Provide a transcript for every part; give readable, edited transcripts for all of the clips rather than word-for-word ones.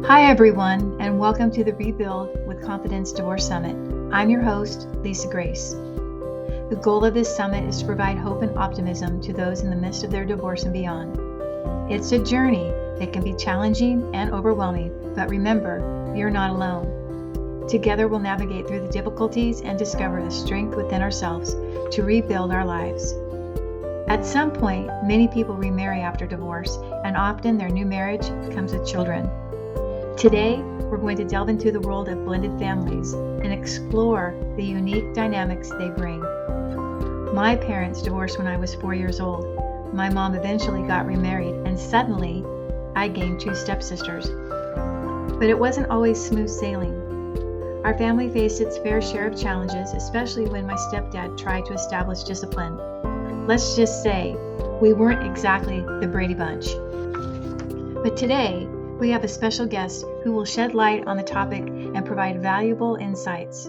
Hi, everyone, and welcome to the Rebuild with Confidence Divorce Summit. I'm your host, Lisa Grace. The goal of this summit is to provide hope and optimism to those in the midst of their divorce and beyond. It's a journey that can be challenging and overwhelming, but remember, you're not alone. Together, we'll navigate through the difficulties and discover the strength within ourselves to rebuild our lives. At some point, many people remarry after divorce, and often their new marriage comes with children. Today, we're going to delve into the world of blended families and explore the unique dynamics they bring. My parents divorced when I was 4 years old. My mom eventually got remarried, and suddenly, I gained 2 stepsisters. But it wasn't always smooth sailing. Our family faced its fair share of challenges, especially when my stepdad tried to establish discipline. Let's just say, we weren't exactly the Brady Bunch. But today, we have a special guest who will shed light on the topic and provide valuable insights.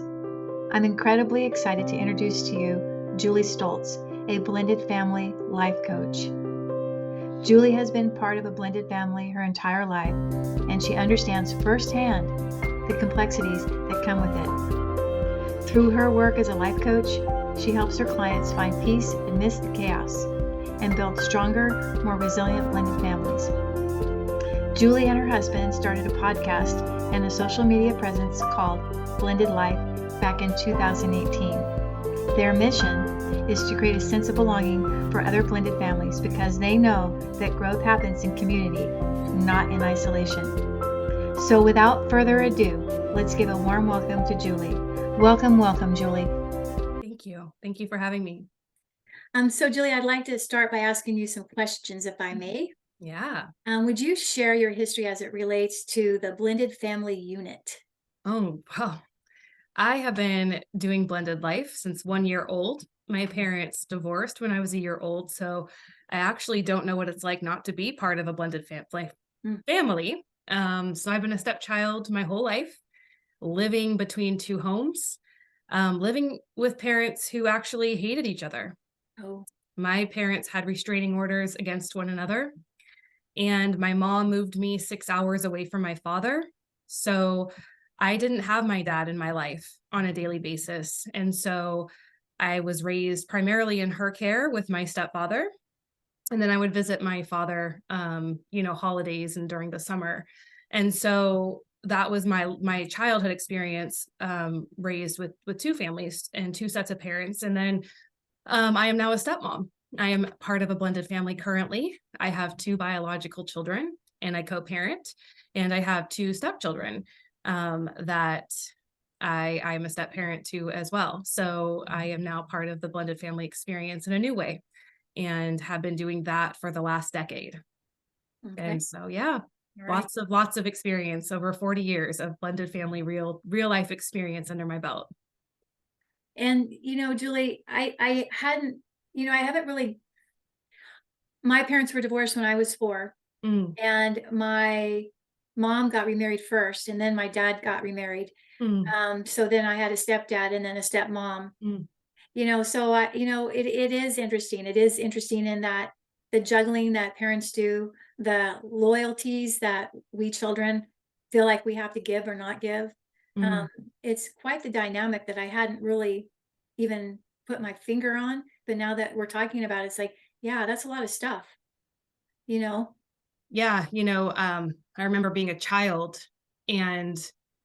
I'm incredibly excited to introduce to you Julie Stolz, a blended family life coach. Julie has been part of a blended family her entire life, and she understands firsthand the complexities that come with it. Through her work as a life coach, she helps her clients find peace amidst the chaos and build stronger, more resilient blended families. Julie and her husband started a podcast and a social media presence called Blended Life back in 2018. Their mission is to create a sense of belonging for other blended families because they know that growth happens in community, not in isolation. So without further ado, let's give a warm welcome to Julie. Welcome, Julie. Thank you. Thank you for having me. So Julie, I'd like to start by asking you some questions, if I may. Yeah. Would you share your history as it relates to the blended family unit? Oh, wow. I have been doing blended life since 1 year old. My parents divorced when I was a year old, so I actually don't know what it's like not to be part of a blended family. So I've been a stepchild my whole life, living between 2 homes, living with parents who actually hated each other. Oh, My parents had restraining orders against one another. And my mom moved me 6 hours away from my father. So I didn't have my dad in my life on a daily basis. And so I was raised primarily in her care with my stepfather. And then I would visit my father, holidays and during the summer. And so that was my childhood experience, raised with 2 families and 2 sets of parents. And then I am now a stepmom. I am part of a blended family currently. I have 2 biological children and I co-parent, and I have 2 stepchildren that I'm a step parent to as well. So I am now part of the blended family experience in a new way and have been doing that for the last decade. okay. And so, yeah, All right. lots of experience, over 40 years of blended family, real life experience under my belt. And Julie, I hadn't, I haven't really. My parents were divorced when I was 4, Mm, and my mom got remarried first, and then my dad got remarried. mm, So then I had a stepdad and then a stepmom. mm. So it is interesting. It is interesting in that the juggling that parents do, the loyalties that we children feel like we have to give or not give. Mm. It's quite the dynamic that I hadn't really even put my finger on. But now that we're talking about it, it's like, yeah, that's a lot of stuff, you know? Yeah, I remember being a child and,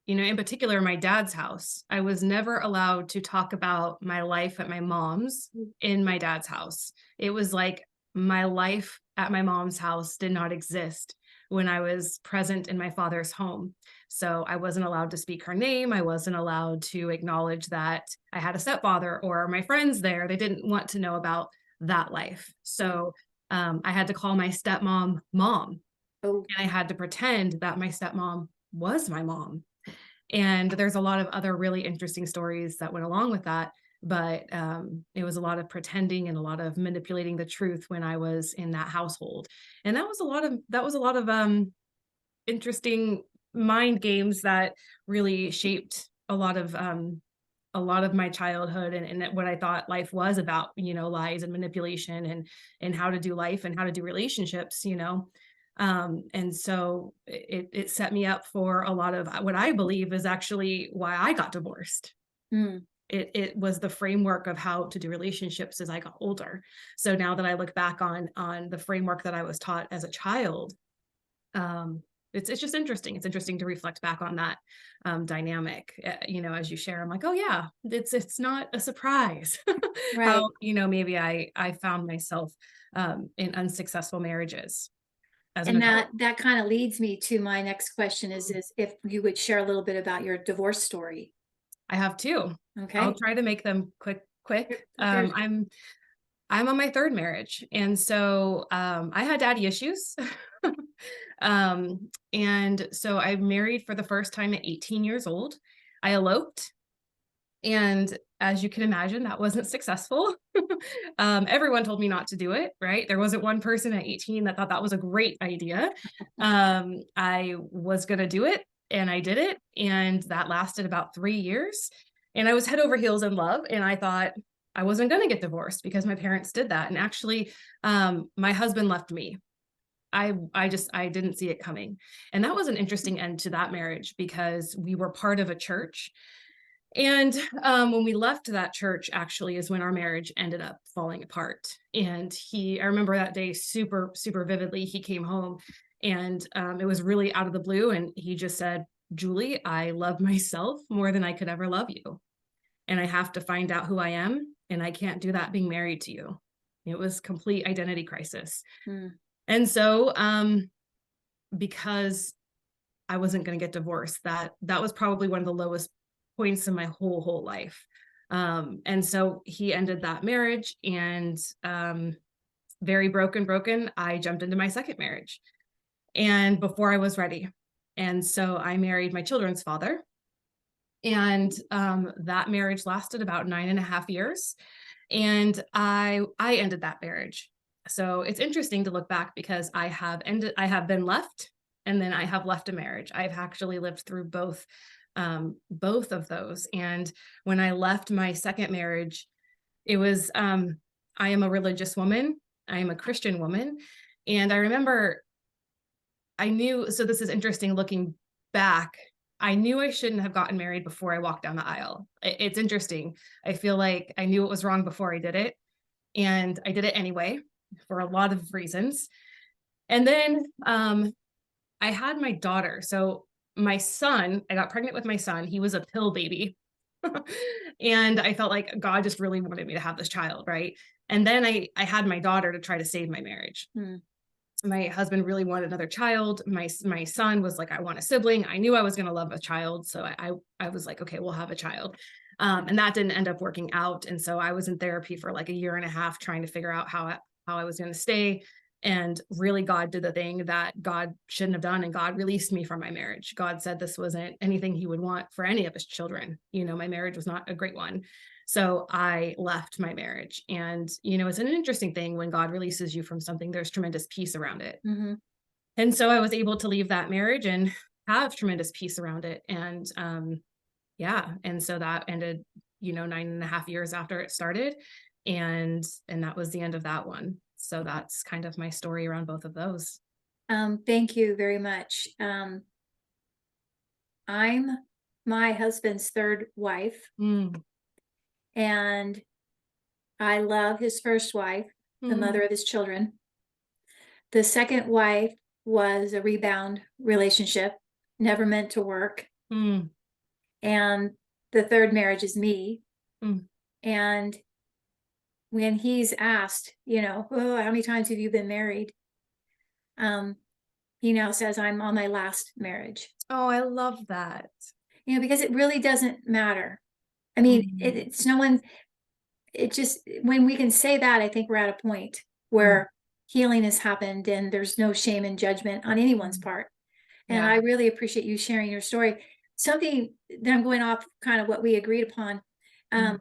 in particular, my dad's house. I was never allowed to talk about my life at my mom's in my dad's house. It was like my life at my mom's house did not exist when I was present in my father's home. So I wasn't allowed to speak her name. I wasn't allowed to acknowledge that I had a stepfather or my friends there. They didn't want to know about that life. So I had to call my stepmom mom, Oh, and I had to pretend that my stepmom was my mom. And there's a lot of other really interesting stories that went along with that. But it was a lot of pretending and a lot of manipulating the truth when I was in that household. And that was a lot of interesting mind games that really shaped a lot of my childhood and what I thought life was about, lies and manipulation and how to do life and how to do relationships. And so it set me up for a lot of what I believe is actually why I got divorced. Mm. It was the framework of how to do relationships as I got older. So now that I look back on the framework that I was taught as a child, um, it's just interesting. It's interesting to reflect back on that dynamic. As you share, I'm like, oh yeah, it's not a surprise Right. how maybe I found myself in unsuccessful marriages as an And adult. that kind of leads me to my next question is if you would share a little bit about your divorce story. I have two. I'll Okay. try to make them quick. Quick. There's I'm on my third marriage, and so I had daddy issues. And so I married for the first time at 18 years old. I eloped, and as you can imagine, that wasn't successful. Everyone told me not to do it, right? There wasn't one person at 18 that thought that was a great idea. I was going to do it, and I did it. And that lasted about 3 years. And I was head over heels in love. And I thought I wasn't going to get divorced because my parents did that. And actually, my husband left me. I didn't see it coming. And that was an interesting end to that marriage because we were part of a church, and when we left that church, actually, is when our marriage ended up falling apart. And I remember that day super, super vividly. He came home, and it was really out of the blue. And he just said, Julie, I love myself more than I could ever love you. And I have to find out who I am. And I can't do that being married to you. It was complete identity crisis. mm, And so, because I wasn't going to get divorced, that was probably one of the lowest points in my whole life. And so he ended that marriage, and very broken, I jumped into my second marriage, and before I was ready. And so I married my children's father, and that marriage lasted about 9.5 years, and I ended that marriage. So it's interesting to look back because I have been left, and then I have left a marriage. I've actually lived through both of those. And when I left my second marriage, it was I am a religious woman. I am a Christian woman. And I remember I knew, so this is interesting looking back. I knew I shouldn't have gotten married before I walked down the aisle. It's interesting. I feel like I knew it was wrong before I did it. And I did it anyway for a lot of reasons. And then I had my daughter. So my son, I got pregnant with my son. He was a pill baby. And I felt like God just really wanted me to have this child, right? And then I had my daughter to try to save my marriage. mm, My husband really wanted another child. My son was like, I want a sibling. I knew I was going to love a child. So I was like, okay, we'll have a child. And that didn't end up working out. And so I was in therapy for like a year and a half trying to figure out how I was going to stay. And really, God did the thing that God shouldn't have done. And God released me from my marriage. God said this wasn't anything he would want for any of his children. My marriage was not a great one. So I left my marriage. And, it's an interesting thing when God releases you from something, there's tremendous peace around it. mhm. And so I was able to leave that marriage and have tremendous peace around it. And yeah. And so that ended, 9.5 years after it started. And that was the end of that one. So that's kind of my story around both of those. Thank you very much. I'm my husband's third wife, Mm, and I love his first wife, the mm, mother of his children. The second wife was a rebound relationship, never meant to work. mm, And the third marriage is me. mm, And when he's asked, oh, how many times have you been married? He now says, I'm on my last marriage. oh, I love that. Because it really doesn't matter. I mean, Mm, it's no one, it just, when we can say that, I think we're at a point mm, where healing has happened and there's no shame and judgment on anyone's mm. part. And Yeah. I really appreciate you sharing your story. Something that I'm going off kind of what we agreed upon. Mm,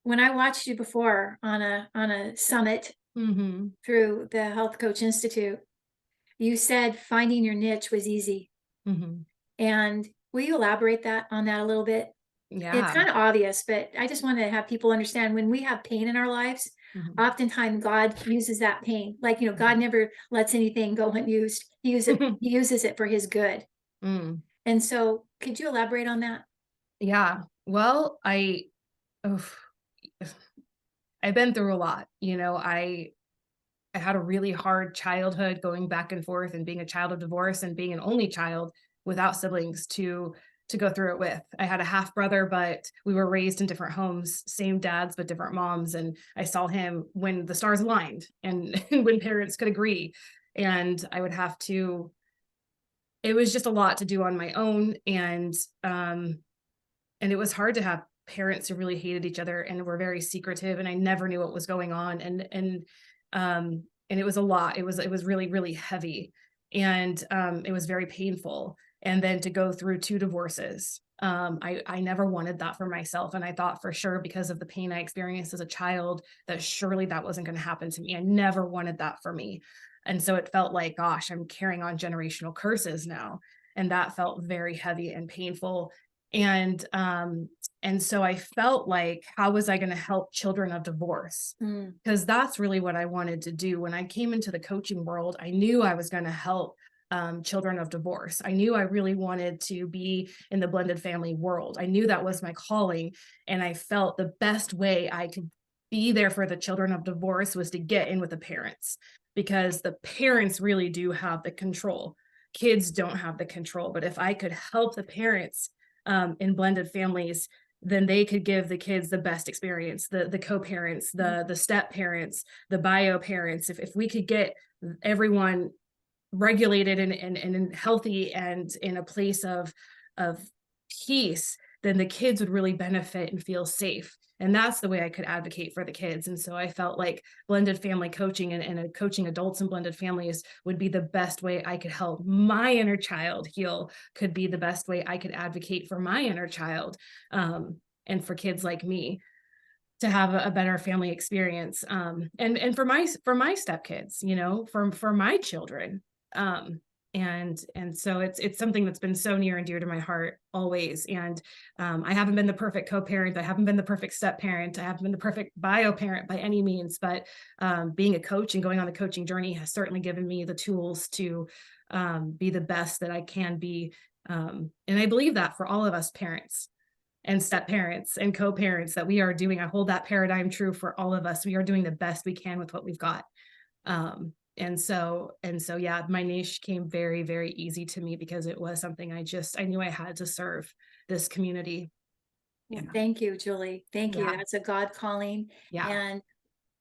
When I watched you before on a summit mm-hmm, through the Health Coach Institute, you said finding your niche was easy. mm-hmm. And will you elaborate on that a little bit? It's Yeah. kind of obvious, but I just want to have people understand when we have pain in our lives, Mhm. Oftentimes God uses that pain. Like, God never lets anything go unused. He uses it for his good. Mm. And so could you elaborate on that? Yeah. Well, oof, I've been through a lot. I had a really hard childhood going back and forth and being a child of divorce and being an only child without siblings to go through it with. I had a half brother, but we were raised in different homes, same dads but different moms, and I saw him when the stars aligned and when parents could agree, and I would have to it was just a lot to do on my own, and it was hard to have parents who really hated each other and were very secretive, and I never knew what was going on, and it was a lot. It was really, really heavy, and it was very painful. And then to go through 2 divorces, I never wanted that for myself, and I thought for sure because of the pain I experienced as a child, that surely that wasn't gonna happen to me. I never wanted that for me, and so it felt like, gosh, I'm carrying on generational curses now, and that felt very heavy and painful, and so I felt like, how was I going to help children of divorce? Mm, Because that's really what I wanted to do. When I came into the coaching world, I knew I was going to help children of divorce. I knew I really wanted to be in the blended family world. I knew that was my calling. And I felt the best way I could be there for the children of divorce was to get in with the parents, because the parents really do have the control. Kids don't have the control. But if I could help the parents in blended families, then they could give the kids the best experience, the co-parents, the step parents, the bio parents. If we could get everyone regulated and healthy and in a place of peace, then the kids would really benefit and feel safe. And that's the way I could advocate for the kids. And so I felt like blended family coaching and coaching adults in blended families would be the best way I could help my inner child heal, could be the best way I could advocate for my inner child, and for kids like me to have a better family experience, and for my stepkids, for my children, um, and so it's something that's been so near and dear to my heart always. And I haven't been the perfect co-parent, I haven't been the perfect step parent, I haven't been the perfect bio parent by any means, but being a coach and going on the coaching journey has certainly given me the tools to be the best that I can be, and I believe that for all of us parents and step parents and co-parents, that we are doing, I hold that paradigm true for all of us. We are doing the best we can with what we've got. And so yeah, my niche came very, very easy to me because it was something I knew I had to serve this community. well, Yeah. thank you, Julie. Thank you. Yeah. That's a God calling. Yeah. And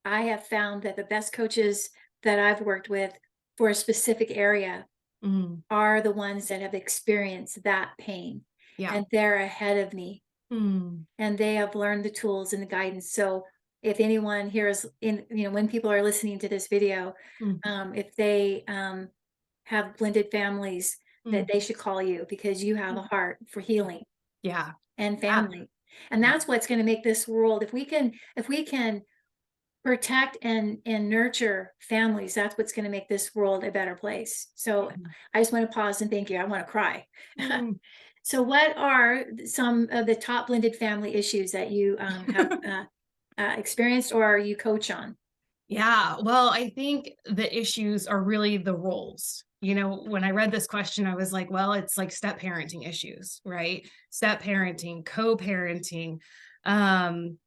I have found that the best coaches that I've worked with for a specific area Mm, are the ones that have experienced that pain, yeah. and they're ahead of me, Mm, and they have learned the tools and the guidance. So if anyone here is in, when people are listening to this video, mm, if they have blended families, that mm, they should call you, because you have a mm. heart for healing Yeah. and Ah, family. And yeah. that's what's going to make this world, if we can protect and nurture families, that's what's going to make this world a better place. So Mm, I just want to pause and thank you. I want to cry. mm. So what are some of the top blended family issues that you have experienced or you coach on? Yeah, well, I think the issues are really the roles. When I read this question, I was like, well, it's like step parenting issues, right? Step parenting, co-parenting, um,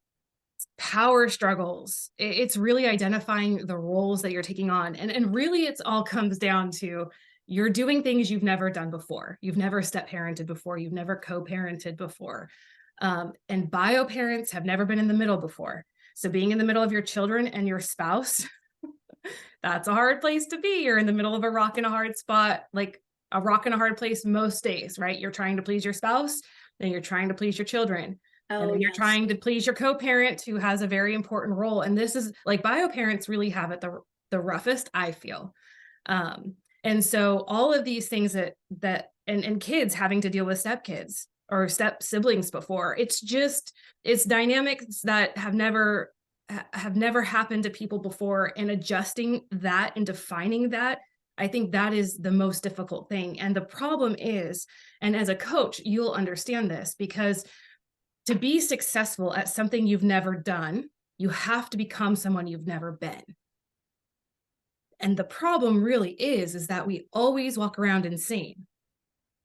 power struggles. It's really identifying the roles that you're taking on. And really it's all comes down to, you're doing things you've never done before. You've never step parented before, you've never co-parented before. And bio parents have never been in the middle before. So being in the middle of your children and your spouse, that's a hard place to be. You're in the middle of a rock and a hard spot, like a rock and a hard place most days, right? You're trying to please your spouse, then you're trying to please your children. And Oh, then you're yes. trying to please your co-parent who has a very important role. And this is like, bio parents really have it the roughest, I feel. And so all of these things and kids having to deal with stepkids or step siblings before, it's dynamics that have never happened to people before, and adjusting that and defining that, I think that is the most difficult thing. And the problem is, and as a coach, you'll understand this, because to be successful at something you've never done, You have to become someone you've never been. And the problem really is that we always walk around insane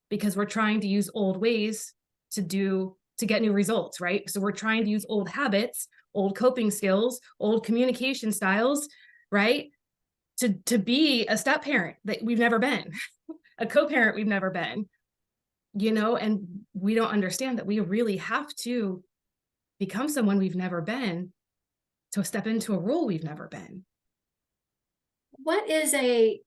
because we're trying to use old ways to get new results, right? So we're trying to use old habits, old coping skills, old communication styles, right? To be a step parent that we've never been, a co-parent we've never been, and we don't understand that we really have to become someone we've never been to step into a role we've never been. What is a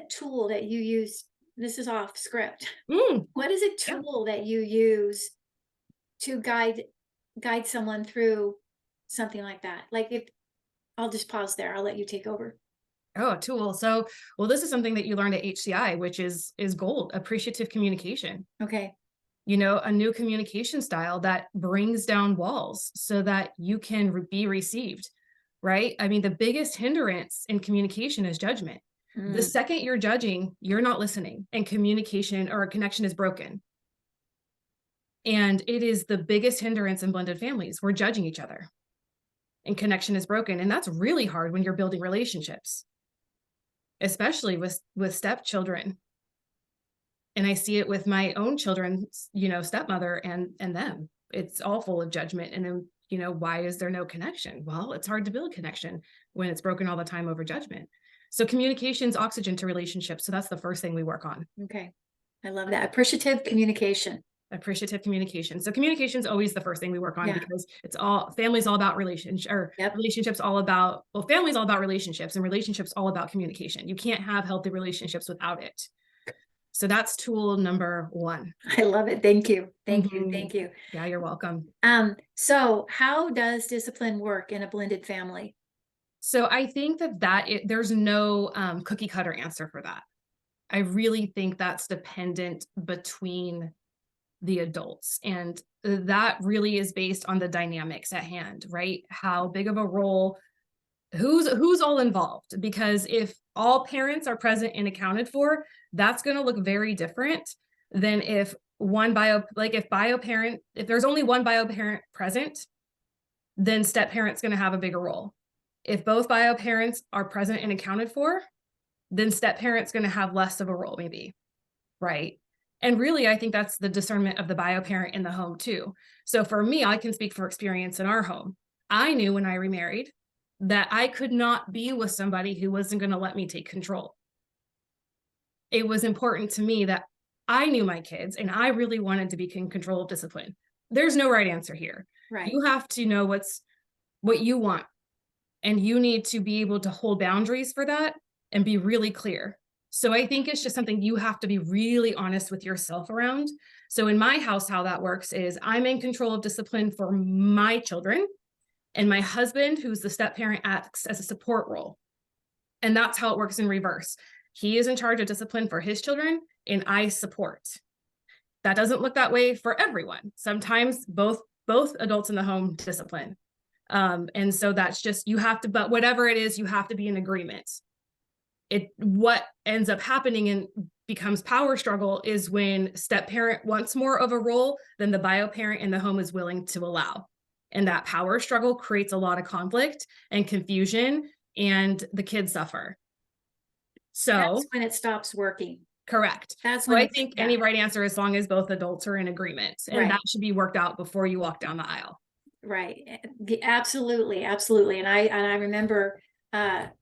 tool that you use? This is off script. What is a Yeah. tool that you use to guide someone through something like that? Like, if I'll just pause there, I'll let you take over. Oh, a tool. So, well, this is something that you learned at HCI, which is gold, appreciative communication. Okay. A new communication style that brings down walls so that you can be received, right? I mean, the biggest hindrance in communication is judgment. The second you're judging, you're not listening, and communication or a connection is broken. And it is the biggest hindrance in blended families. We're judging each other and connection is broken. And that's really hard when you're building relationships, especially with stepchildren. And I see it with my own children, stepmother and them. It's all full of judgment. And then, why is there no connection? Well, it's hard to build connection when it's broken all the time over judgment. So communication's oxygen to relationships. So that's the first thing we work on. Okay. I love that. Appreciative communication. Appreciative communication. So communication is always the first thing we work on, Yeah. because family's all about relationships, or relationships all about, family's all about relationships, and relationships all about communication. You can't have healthy relationships without it. So that's tool number 1. I love it. Thank you. Thank you. Thank you. Yeah, you're welcome. So how does discipline work in a blended family? So I think there's no cookie cutter answer for that. I really think that's dependent between the adults, and that really is based on the dynamics at hand, right? How big of a role, who's all involved, because if all parents are present and accounted for, that's going to look very different than if if there's only one bio parent present, then step parent's going to have a bigger role. If both bio parents are present and accounted for, then step parent's going to have less of a role, maybe, right? And really, I think that's the discernment of the bio parent in the home too. So for me, I can speak for experience in our home. I knew when I remarried that I could not be with somebody who wasn't going to let me take control. It was important to me that I knew my kids and I really wanted to be in control of discipline. There's no right answer here. Right. You have to know what you want, and you need to be able to hold boundaries for that and be really clear. So I think it's just something you have to be really honest with yourself around. So in my house, how that works is I'm in control of discipline for my children, and my husband, who's the step parent, acts as a support role. And that's how it works in reverse. He is in charge of discipline for his children, and I support. That doesn't look that way for everyone. Sometimes both adults in the home discipline. And so that's just, but whatever it is, you have to be in agreement. What ends up happening and becomes power struggle is when step parent wants more of a role than the bio parent in the home is willing to allow. And that power struggle creates a lot of conflict and confusion, and the kids suffer. So that's when it stops working. Correct. That's when I think any right answer, as long as both adults are in agreement, and that should be worked out before you walk down the aisle. Right. Absolutely. Absolutely. And I remember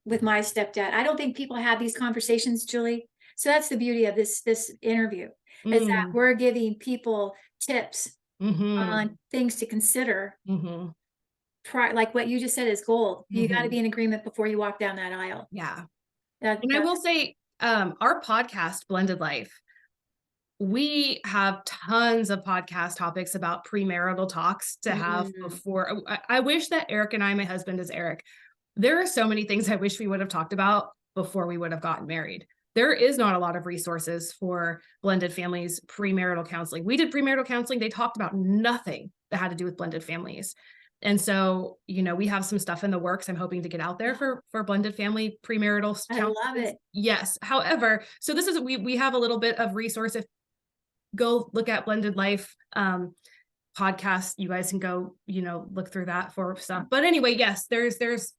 with my stepdad, I don't think people have these conversations, Julie. So that's the beauty of this interview, is that we're giving people tips on things to consider. Like what you just said is gold. You got to be in agreement before you walk down that aisle. Yeah. And I will say, our podcast, Blended Life, we have tons of podcast topics about premarital talks to have before. I wish that Eric and I, my husband is Eric, there are so many things I wish we would have talked about before we would have gotten married. There is not a lot of resources for blended families, premarital counseling. We did premarital counseling. They talked about nothing that had to do with blended families. And so, we have some stuff in the works. I'm hoping to get out there for blended family premarital counseling. I love it. Yes. However, so this is, we have a little bit of resource. If go look at Blended Life. podcast. You guys can go, look through that for stuff. But anyway, yes, there's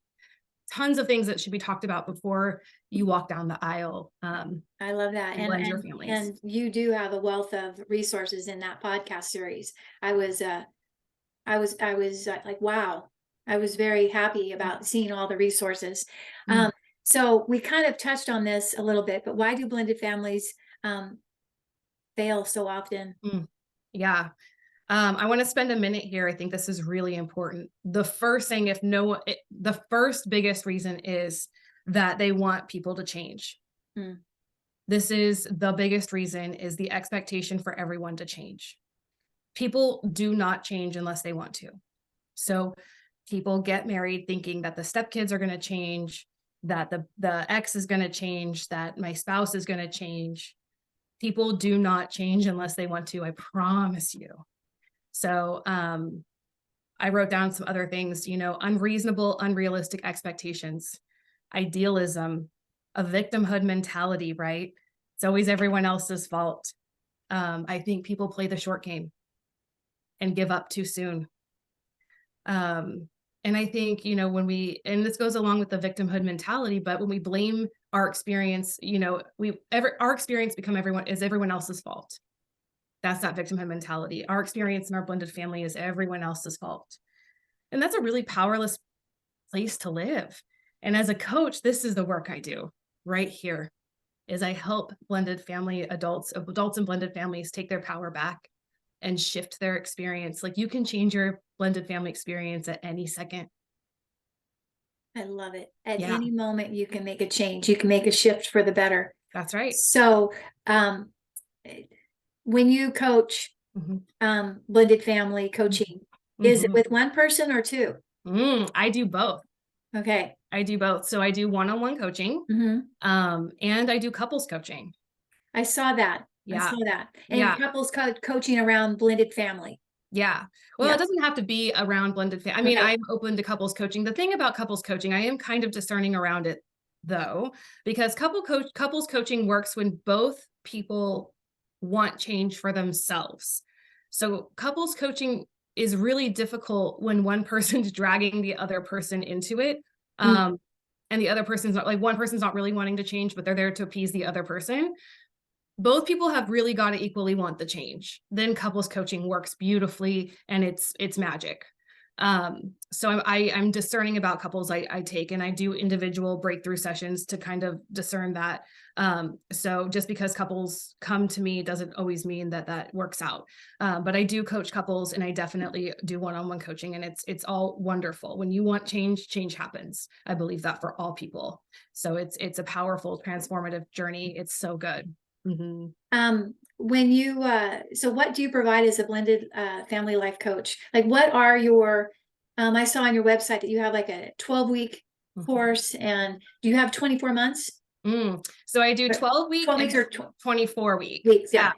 tons of things that should be talked about before you walk down the aisle. I love that. And blend your families. And you do have a wealth of resources in that podcast series. I was like, wow. I was very happy about seeing all the resources. So we kind of touched on this a little bit, but why do blended families fail so often? Yeah. I want to spend a minute here. I think this is really important. The first thing, the first biggest reason is that they want people to change. This is the biggest reason, is the expectation for everyone to change. People do not change unless they want to. So people get married thinking that the stepkids are going to change, that the ex is going to change, that my spouse is going to change. People do not change unless they want to, I promise you. So I wrote down some other things, unreasonable, unrealistic expectations, idealism, a victimhood mentality, right? It's always everyone else's fault. I think people play the short game and give up too soon. And I think, and this goes along with the victimhood mentality, but when we blame our experience, our experience is everyone else's fault. That's not victimhood mentality. Our experience in our blended family is everyone else's fault. And that's a really powerless place to live. And as a coach, this is the work I do right here, is I help blended family adults and blended families take their power back and shift their experience. Like, you can change your blended family experience at any second. I love it. At any moment, you can make a change. You can make a shift for the better. That's right. So, when you coach blended family coaching, is it with one person or two? I do both. Okay. I do both. So I do one-on-one coaching, and I do couples coaching. I saw that. Yeah. I saw that. And couples coaching around blended family. Yeah. Well, it doesn't have to be around blended family. I mean, I'm open to couples coaching. The thing about couples coaching, I am kind of discerning around it, though, because couples coaching works when both people want change for themselves. So couples coaching is really difficult when one person's dragging the other person into it. And the other person's not, like, one person's not really wanting to change, but they're there to appease the other person. Both people have really got to equally want the change. Then couples coaching works beautifully, and it's magic. So I'm discerning about couples I take, and I do individual breakthrough sessions to kind of discern that. So just because couples come to me doesn't always mean that works out. But I do coach couples, and I definitely do one-on-one coaching, and it's all wonderful. When you want change, change happens. I believe that for all people. So it's a powerful, transformative journey. It's so good. When you so what do you provide as a blended family life coach? Like, what are your I saw on your website that you have like a 12-week course, and do you have 24 months? So I do 12 weeks or 24 weeks. Yeah.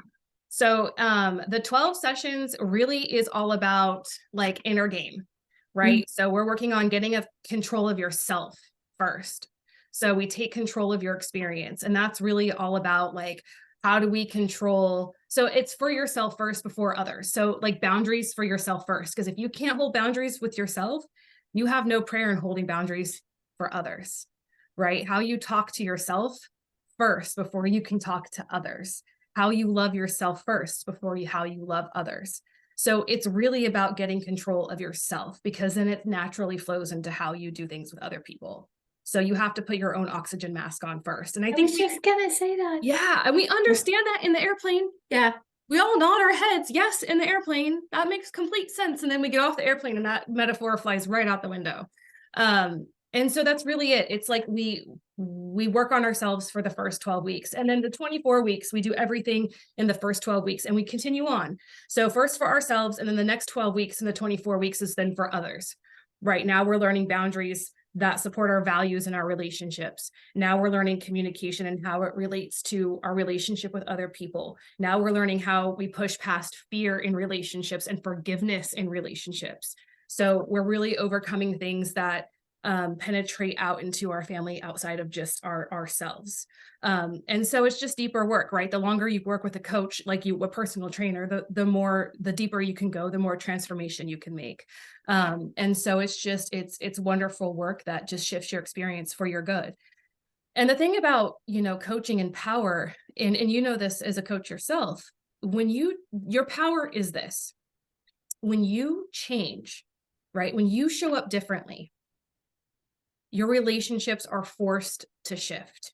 So the 12 sessions really is all about like inner game, right? So we're working on getting a control of yourself first. So we take control of your experience, and that's really all about, like, how do we control? So it's for yourself first before others. So like boundaries for yourself first, because if you can't hold boundaries with yourself, you have no prayer in holding boundaries for others, right? How you talk to yourself first before you can talk to others. How you love yourself first before how you love others. So it's really about getting control of yourself, because then it naturally flows into how you do things with other people. So you have to put your own oxygen mask on first. And I think was just gonna say that. Yeah. And we understand that in the airplane. Yeah. We all nod our heads. Yes. In the airplane, that makes complete sense. And then we get off the airplane and that metaphor flies right out the window. And so that's really it. It's like we work on ourselves for the first 12 weeks. And then the 24 weeks, we do everything in the first 12 weeks, and we continue on. So first for ourselves, and then the next 12 weeks and the 24 weeks is then for others. Right now we're learning boundaries that support our values and our relationships. Now we're learning communication and how it relates to our relationship with other people. Now we're learning how we push past fear in relationships and forgiveness in relationships. So we're really overcoming things that penetrate out into our family outside of just ourselves. And so it's just deeper work, right? The longer you work with a coach, like a personal trainer, the deeper you can go, the more transformation you can make. And so it's wonderful work that just shifts your experience for your good. And the thing about, coaching and power, and you know this as a coach yourself, your power is this: when you change, right? When you show up differently, your relationships are forced to shift.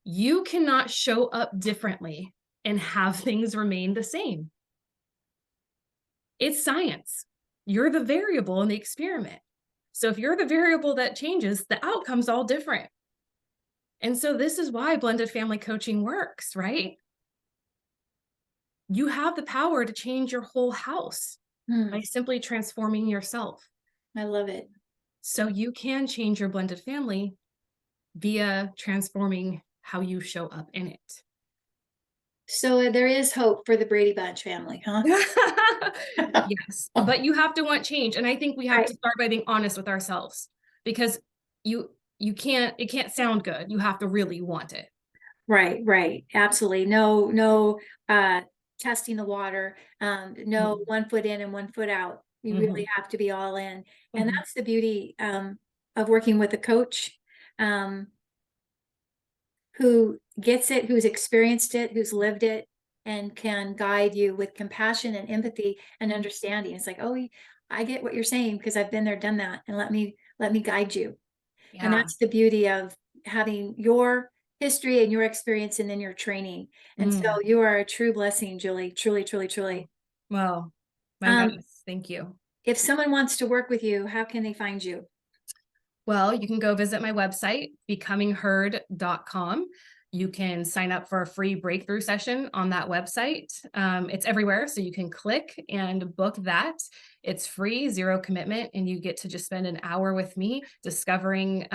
You cannot show up differently and have things remain the same. It's science. You're the variable in the experiment. So if you're the variable that changes, the outcome's all different. And so this is why blended family coaching works, right? You have the power to change your whole house by simply transforming yourself. I love it. So you can change your blended family via transforming how you show up in it. So there is hope for the Brady Bunch family, huh? Yes, but you have to want change. And I think we have to start by being honest with ourselves, because it can't sound good. You have to really want it. Right. Absolutely. No, testing the water. No, 1 foot in and 1 foot out. You really have to be all in. And that's the beauty of working with a coach who gets it, who's experienced it, who's lived it, and can guide you with compassion and empathy and understanding. It's like, oh, I get what you're saying because I've been there, done that, and let me guide you. Yeah. And that's the beauty of having your history and your experience and then your training. And so you are a true blessing, Julie. Truly, truly, truly. Well, my goodness, thank you. If someone wants to work with you, how can they find you? Well, you can go visit my website, becomingheard.com. You can sign up for a free breakthrough session on that website. It's everywhere, so you can click and book that. It's free, 0 commitment, and you get to just spend an hour with me discovering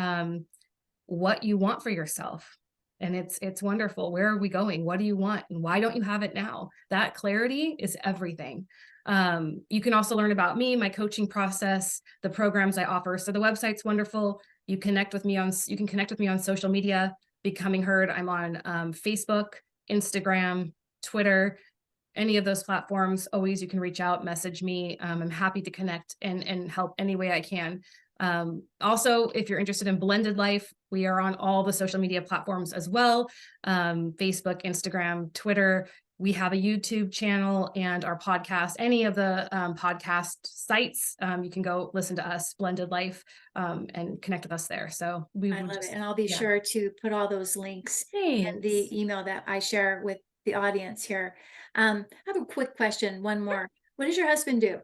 what you want for yourself. And it's wonderful. Where are we going? What do you want? And why don't you have it now? That clarity is everything. You can also learn about me, my coaching process, the programs I offer. So the website's wonderful. You can connect with me on social media, Becoming Heard. I'm on Facebook, Instagram, Twitter, any of those platforms. Always you can reach out, message me. I'm happy to connect and help any way I can. Also, if you're interested in blended life, we are on all the social media platforms as well. Facebook, Instagram, Twitter. We have a YouTube channel and our podcast, any of the podcast sites. You can go listen to us, Blended Life, and connect with us there. So I love it. And I'll be sure to put all those links in the email that I share with the audience here. I have a quick question, one more. What does your husband do?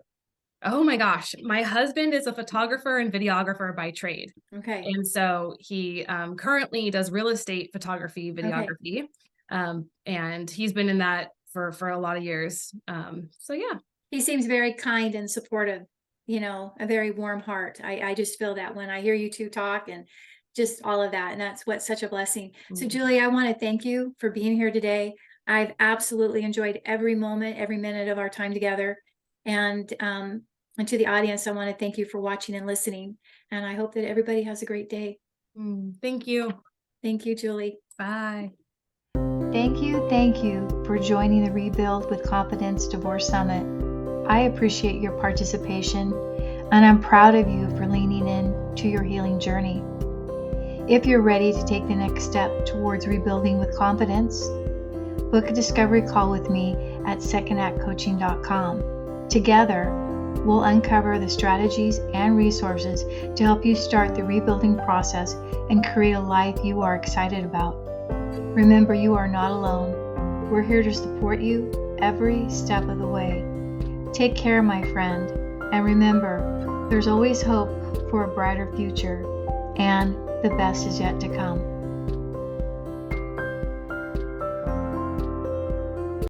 Oh my gosh. My husband is a photographer and videographer by trade. Okay. And so he currently does real estate photography, videography. Okay. And he's been in that for a lot of years. So yeah. He seems very kind and supportive, a very warm heart. I just feel that when I hear you two talk and just all of that. And that's what's such a blessing. So Julie, I want to thank you for being here today. I've absolutely enjoyed every moment, every minute of our time together. And to the audience, I want to thank you for watching and listening. And I hope that everybody has a great day. Thank you. Thank you, Julie. Bye. Thank you for joining the Rebuild with Confidence Divorce Summit. I appreciate your participation, and I'm proud of you for leaning in to your healing journey. If you're ready to take the next step towards rebuilding with confidence, book a discovery call with me at secondactcoaching.com. Together, we'll uncover the strategies and resources to help you start the rebuilding process and create a life you are excited about. Remember, you are not alone. We're here to support you every step of the way. Take care, my friend, and remember, there's always hope for a brighter future, and the best is yet to come.